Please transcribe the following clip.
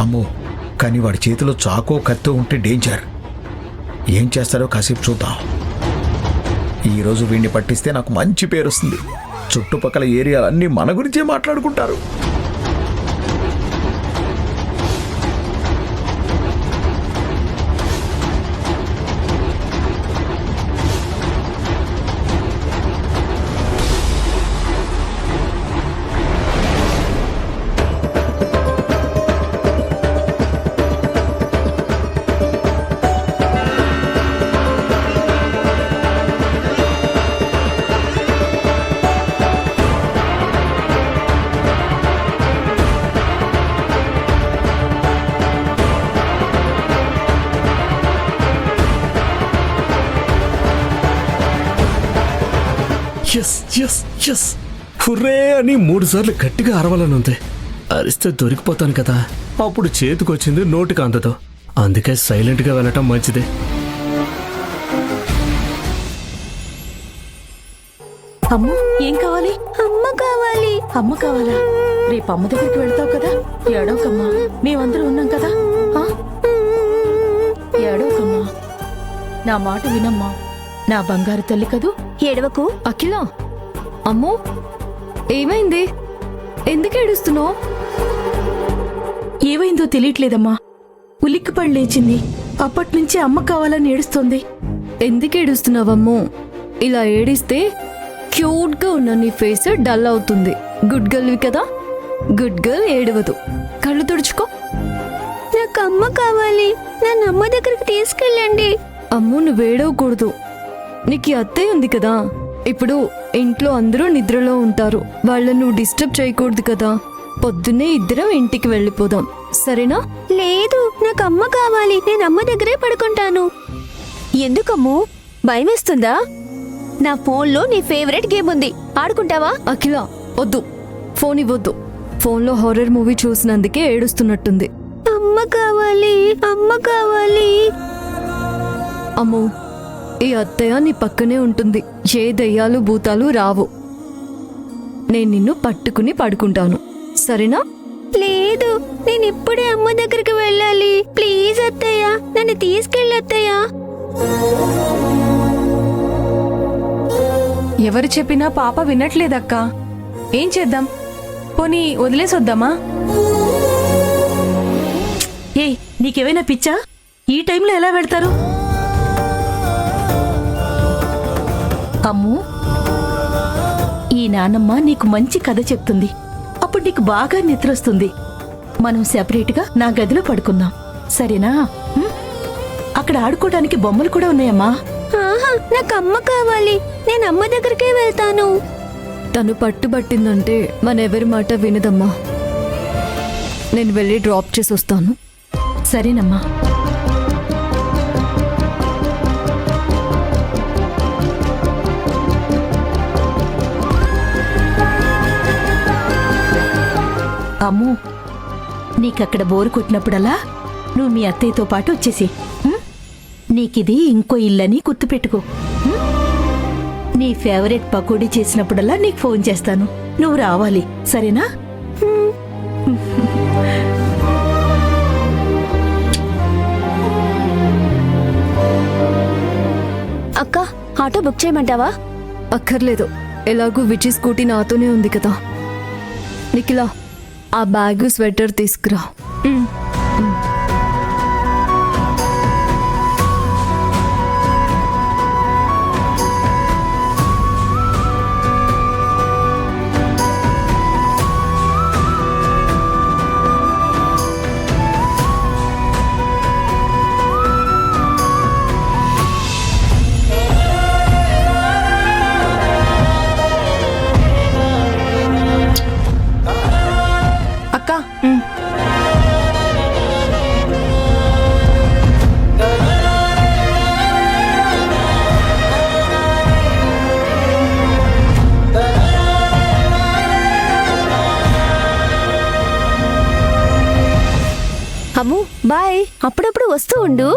అమ్మో, కానీ వాడి చేతిలో చాకో కత్తో ఉంటే డేంజర్. ఏం చేస్తారో కాసేపు చూద్దాం. ఈరోజు వీడిని పట్టిస్తే నాకు మంచి పేరు వస్తుంది. చుట్టుపక్కల ఏరియాలన్నీ మన గురించే మాట్లాడుకుంటారు. ఎస్ ఎస్ ఎస్, హుర్రే అని 3 సార్లు గట్టిగా అరవాలని ఉంది. అరిస్తే దొరికిపోతాను కదా, అప్పుడు చేతికొచ్చింది నోటికి అందదు. అందుకే సైలెంట్గా వెళ్ళటం మంచిది. అమ్మ ఏం కావాలి? అమ్మ కావాలి. అమ్మ కావాలా? రేపు అమ్మ దగ్గరికి వెళ్తావు కదా, ఏడవకమ్మా, మేమందరం ఉన్నాం కదా. ఏడవకమ్మా, నా మాట వినమ్మా, నా బంగారు తల్లి కదూ. ఏడవకు. అఖిల, అమ్మో ఏమైంది? ఎందుకు ఏడుస్తున్నావు? ఏమైందో తెలియట్లేదమ్మా, ఉలిక్కిపడి లేచింది. అప్పట్నుంచి అమ్మ కావాలని ఏడుస్తోంది. ఎందుకు ఏడుస్తున్నావమ్మో? ఇలా ఏడిస్తే క్యూట్ గా ఉన్న నీ ఫేస్ డల్ అవుతుంది. గుడ్ గర్ల్వి కదా, గుడ్ గర్ల్ ఏడవదు. కళ్ళు తుడుచుకో. నాకు అమ్మ కావాలి. నన్ను అమ్మ దగ్గరికి తీసుకెళ్ళండి. అమ్మో నువ్వు ఏడవకూడదు. నీకు ఈ అత్తయ్య ఉంది కదా, ఇప్పుడు ఇంట్లో అందరూ నిద్రలో ఉంటారు. వాళ్ళని నువ్వు డిస్టర్బ్ చేయకూడదు కదా. పొద్దున్నే ఇద్దరం ఇంటికి వెళ్ళిపోదాం, సరేనా? లేదు, నాకు అమ్మ కావాలి. నేను అమ్మ దగ్గరే పడుకుంటాను. ఎందుకమ్ము? భయమేస్తుందా? నా ఫోన్లో నీ ఫేవరెట్ గేమ్ ఉంది, ఆడుకుంటావా? అఖిల వద్దు, ఫోన్ ఇవ్వద్దు. ఫోన్లో హారర్ మూవీ చూసినందుకే ఏడుస్తున్నట్టుంది. అమ్మ కావాలి, అమ్మ కావాలి. అమ్మో, ఈ అత్తయ్య నీ పక్కనే ఉంటుంది. ఏ దయ్యాలు భూతాలు రావు. నేను నిన్ను పట్టుకుని పడుకుంటాను, సరేనా? లేదు, నేను ఇప్పుడే అమ్మ దగ్గరికి వెళ్ళాలి. ప్లీజ్ అత్తయ్య, నన్ను తీసుకెళ్ళి అత్తయ్య. ఎవరు చెప్పినా పాప వినట్లేదక్కా. ఏం చేద్దాం? పోనీ వదిలేసొద్దామా? ఏయ్, నీకేమైనా పిచ్చా? ఈ టైంలో ఎలా వెళ్తారు? అమ్ము, ఈ నానమ్మ నీకు మంచి కథ చెప్తుంది. అప్పుడు నీకు బాగా నిద్రొస్తుంది. మనం సెపరేట్గా నా గదిలో పడుకుందాం, సరేనా? అక్కడ ఆడుకోవడానికి బొమ్మలు కూడా ఉన్నాయమ్మా. ఆహా, నాకు అమ్మ కావాలి. నేను అమ్మ దగ్గరికే వెళ్తాను. తను పట్టుబట్టిందంటే మనెవరి మాట వినదమ్మా. నేను వెళ్ళి డ్రాప్ చేసి వస్తాను. సరేనమ్మా. అమ్ము, నీకక్కడ బోరు కొట్టినప్పుడల్లా నువ్వు మీ అత్తయ్యతో పాటు వచ్చేసి నీకిది ఇంకో ఇల్లని గుర్తుపెట్టుకో. నీ ఫేవరెట్ పకోడీ చేసినప్పుడల్లా నీకు ఫోన్ చేస్తాను, నువ్వు రావాలి, సరేనా? అక్క, ఆటో బుక్ చేయమంటావా? అక్కర్లేదు, ఎలాగూ విజయ్ స్కూటీ నాతోనే ఉంది కదా. నిఖిలా, ఆ బ్యాగ్ స్వెటర్ తీసుకురా. అక్కా, అమ్ము బాయ్. అప్పుడప్పుడు వస్తూ ఉండు.